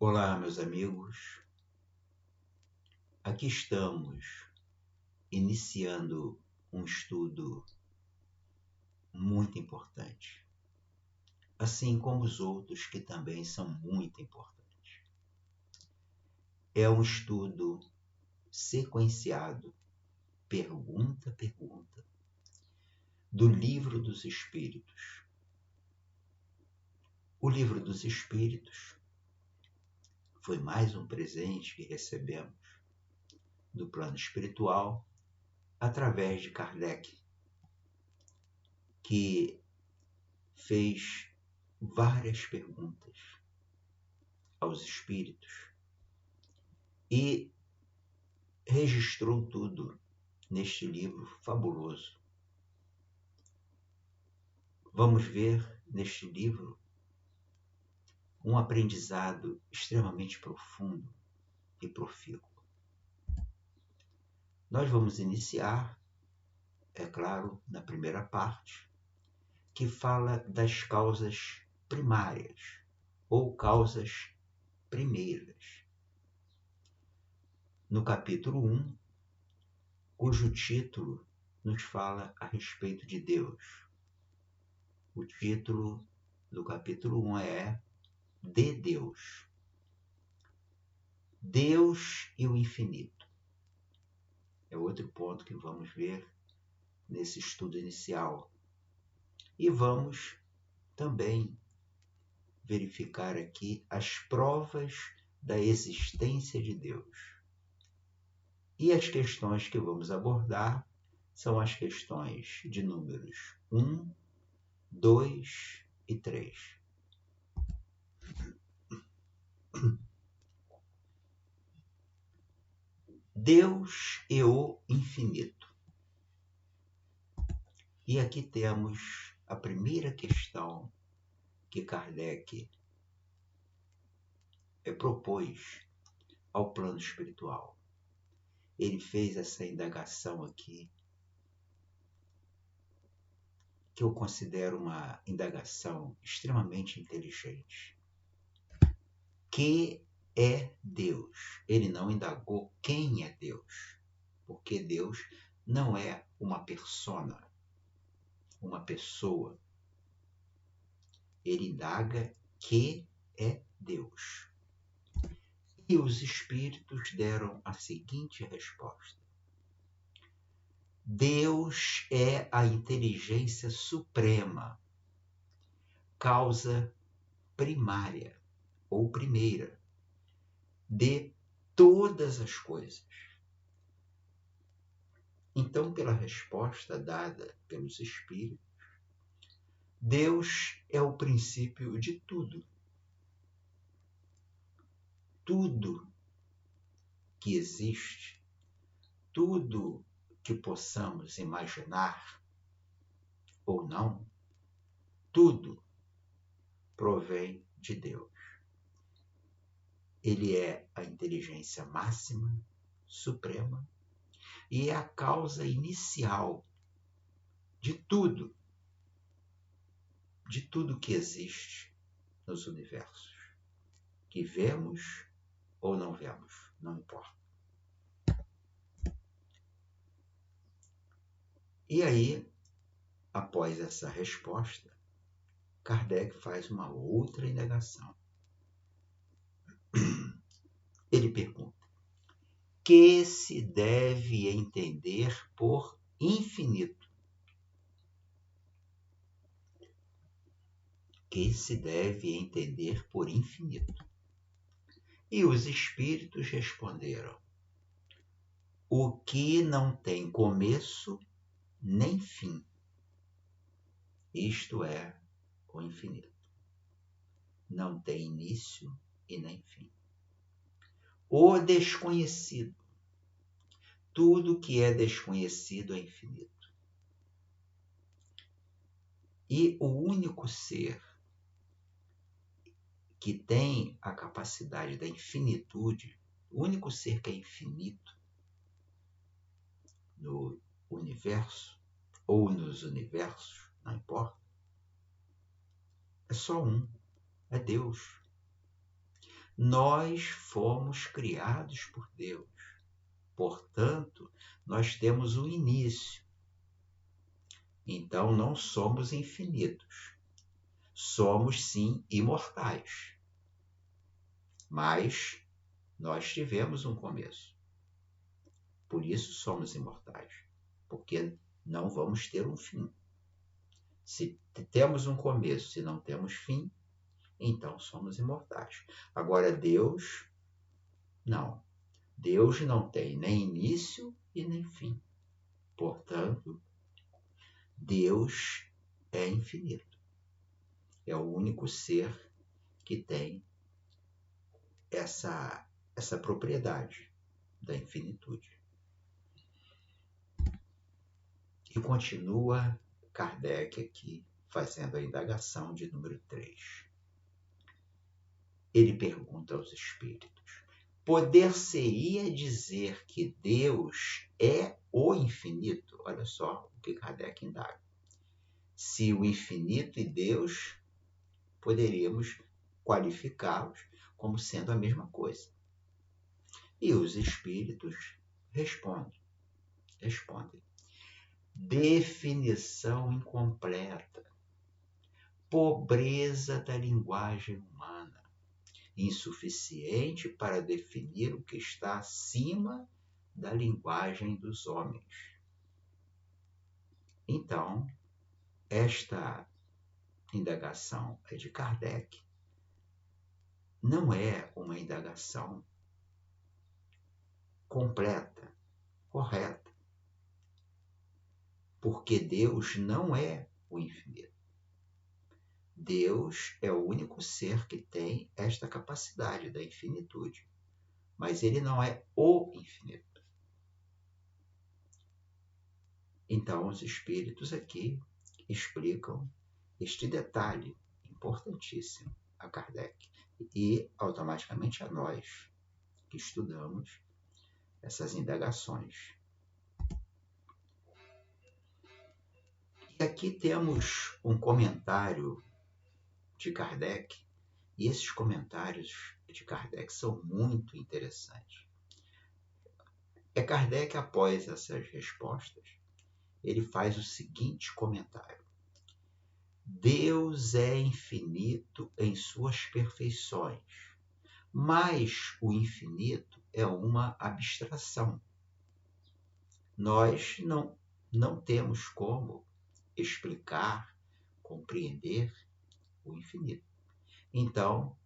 Olá, meus amigos. Aqui estamos iniciando um estudo muito importante, assim como os outros que também são muito importantes. É um estudo sequenciado, pergunta a pergunta, do Livro dos Espíritos. O Livro dos Espíritos foi mais um presente que recebemos do plano espiritual através de Kardec, que fez várias perguntas aos espíritos e registrou tudo neste livro fabuloso. Vamos ver neste livro um aprendizado extremamente profundo e profícuo. Nós vamos iniciar, é claro, na primeira parte, que fala das causas primárias ou causas primeiras. No capítulo 1, cujo título nos fala a respeito de Deus. O título do capítulo 1 é De Deus. Deus e o infinito. É outro ponto que vamos ver nesse estudo inicial. E vamos também verificar aqui as provas da existência de Deus. E as questões que vamos abordar são as questões de números 1, 2 e 3. Deus e o infinito. E aqui temos a primeira questão que Kardec propôs ao plano espiritual. Ele fez essa indagação aqui, que eu considero uma indagação extremamente inteligente. Que é Deus? Ele não indagou quem é Deus, porque Deus não é uma persona, uma pessoa. Ele indaga que é Deus. E os espíritos deram a seguinte resposta: Deus é a inteligência suprema, causa primária ou primeira de todas as coisas. Então, pela resposta dada pelos espíritos, Deus é o princípio de tudo. Tudo que existe, tudo que possamos imaginar ou não, tudo provém de Deus. Ele é a inteligência máxima, suprema, e é a causa inicial de tudo que existe nos universos, que vemos ou não vemos, não importa. E aí, após essa resposta, Kardec faz uma outra indagação. Ele pergunta: que se deve entender por infinito? Que se deve entender por infinito? E os espíritos responderam: o que não tem começo nem fim. Isto é o infinito. Não tem início e nem fim. O desconhecido. Tudo que é desconhecido é infinito. E o único ser que tem a capacidade da infinitude, o único ser que é infinito no universo ou nos universos, não importa, é só um, é Deus. Nós fomos criados por Deus. Portanto, nós temos um início. Então, não somos infinitos. Somos, sim, imortais. Mas nós tivemos um começo. Por isso somos imortais. Porque não vamos ter um fim. Se temos um começo e não temos fim, então somos imortais. Agora, Deus, não. Deus não tem nem início e nem fim. Portanto, Deus é infinito. É o único ser que tem essa propriedade da infinitude. E continua Kardec aqui fazendo a indagação de número 3. Ele pergunta aos espíritos: poder-se-ia dizer que Deus é o infinito? Olha só o que Kardec indaga. Se o infinito e Deus, poderíamos qualificá-los como sendo a mesma coisa. E os espíritos respondem. Definição incompleta. Pobreza da linguagem humana. Insuficiente para definir o que está acima da linguagem dos homens. Então, esta indagação é de Kardec. Não é uma indagação completa, correta. Porque Deus não é o infinito. Deus é o único ser que tem esta capacidade da infinitude. Mas ele não é o infinito. Então, os espíritos aqui explicam este detalhe importantíssimo a Kardec e automaticamente a nós que estudamos essas indagações. E aqui temos um comentário de Kardec, e esses comentários de Kardec são muito interessantes. Kardec, após essas respostas, ele faz o seguinte comentário: Deus é infinito em suas perfeições, mas o infinito é uma abstração. Nós não temos como explicar, compreender o infinito. Então,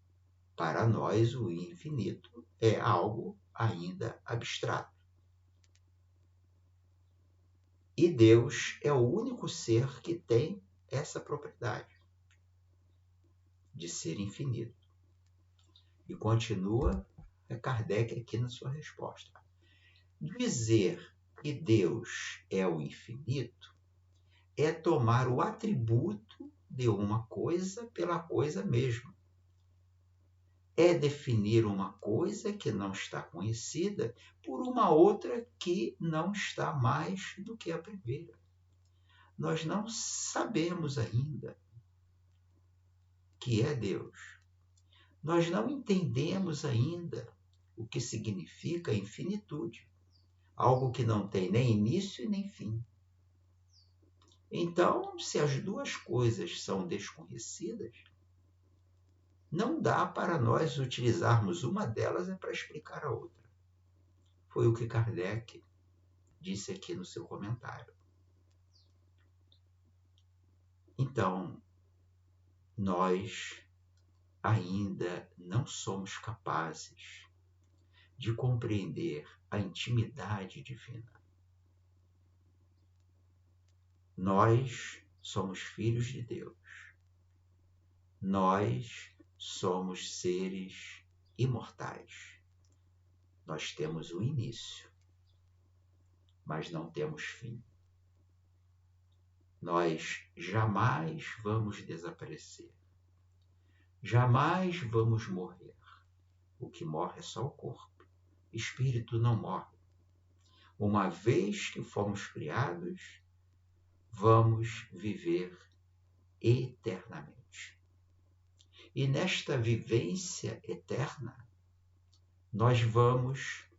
para nós, o infinito é algo ainda abstrato. E Deus é o único ser que tem essa propriedade de ser infinito. E continua Kardec aqui na sua resposta. Dizer que Deus é o infinito é tomar o atributo de uma coisa pela coisa mesma. É definir uma coisa que não está conhecida por uma outra que não está mais do que a primeira. Nós não sabemos ainda que é Deus. Nós não entendemos ainda o que significa infinitude, algo que não tem nem início e nem fim. Então, se as duas coisas são desconhecidas, não dá para nós utilizarmos uma delas para explicar a outra. Foi o que Kardec disse aqui no seu comentário. Então, nós ainda não somos capazes de compreender a intimidade divina. Nós somos filhos de Deus. Nós somos seres imortais. Nós temos um início, mas não temos fim. Nós jamais vamos desaparecer. Jamais vamos morrer. O que morre é só o corpo. Espírito não morre. Uma vez que fomos criados, vamos viver eternamente. E nesta vivência eterna, nós vamos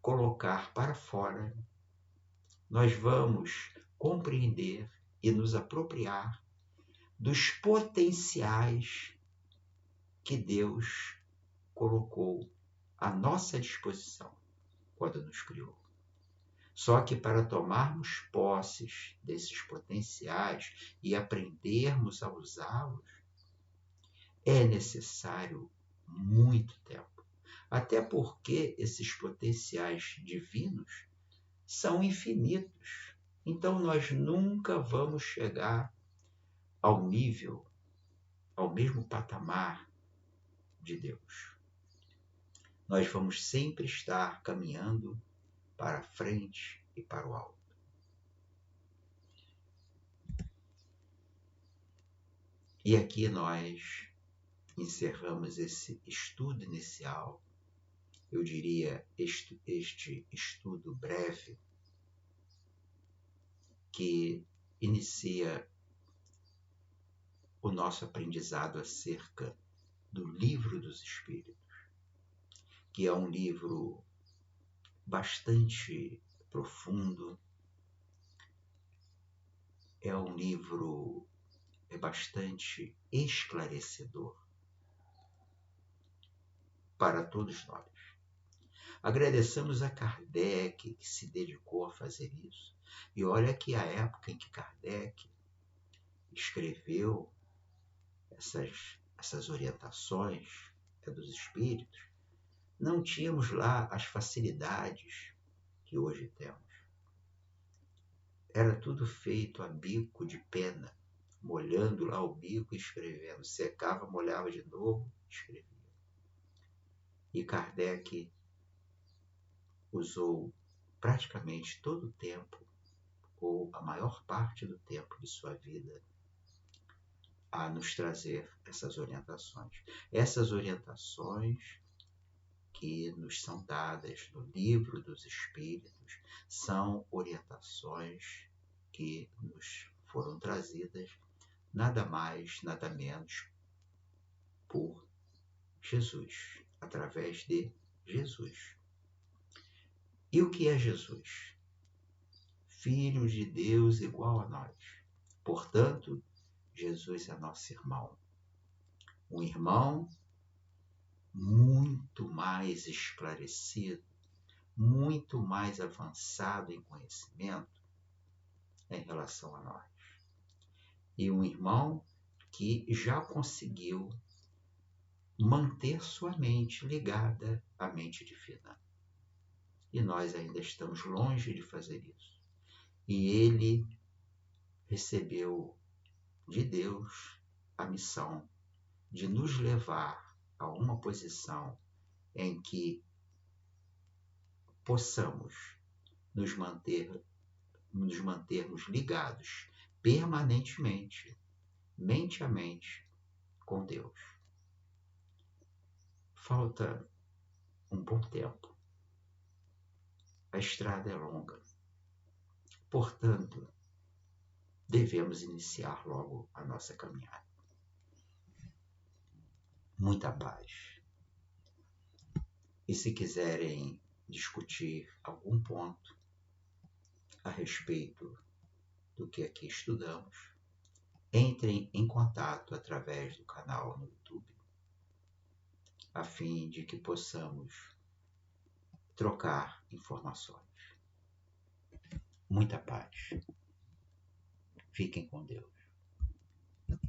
colocar para fora, nós vamos compreender e nos apropriar dos potenciais que Deus colocou à nossa disposição quando nos criou. Só que para tomarmos posses desses potenciais e aprendermos a usá-los, é necessário muito tempo. Até porque esses potenciais divinos são infinitos. Então nós nunca vamos chegar ao nível, ao mesmo patamar de Deus. Nós vamos sempre estar caminhando para frente e para o alto. E aqui nós encerramos esse estudo inicial, eu diria este estudo breve, que inicia o nosso aprendizado acerca do Livro dos Espíritos, que é um livro bastante profundo, é um livro bastante esclarecedor para todos nós. Agradecemos a Kardec, que se dedicou a fazer isso. E olha que a época em que Kardec escreveu essas orientações dos espíritos, não tínhamos lá as facilidades que hoje temos. Era tudo feito a bico de pena, molhando lá o bico e escrevendo. Secava, molhava de novo, escrevia. E Kardec usou praticamente todo o tempo, ou a maior parte do tempo de sua vida, a nos trazer essas orientações. Essas orientações que nos são dadas no Livro dos Espíritos são orientações que nos foram trazidas nada mais, nada menos por Jesus, através de Jesus. E o que é Jesus? Filho de Deus igual a nós. Portanto, Jesus é nosso irmão. Um irmão muito mais esclarecido, muito mais avançado em conhecimento em relação a nós. E um irmão que já conseguiu manter sua mente ligada à mente divina. E nós ainda estamos longe de fazer isso. E ele recebeu de Deus a missão de nos levar a uma posição em que possamos nos mantermos ligados permanentemente, mente a mente, com Deus. Falta um bom tempo. A estrada é longa. Portanto, devemos iniciar logo a nossa caminhada. Muita paz. E se quiserem discutir algum ponto a respeito do que aqui estudamos, entrem em contato através do canal no YouTube, a fim de que possamos trocar informações. Muita paz. Fiquem com Deus.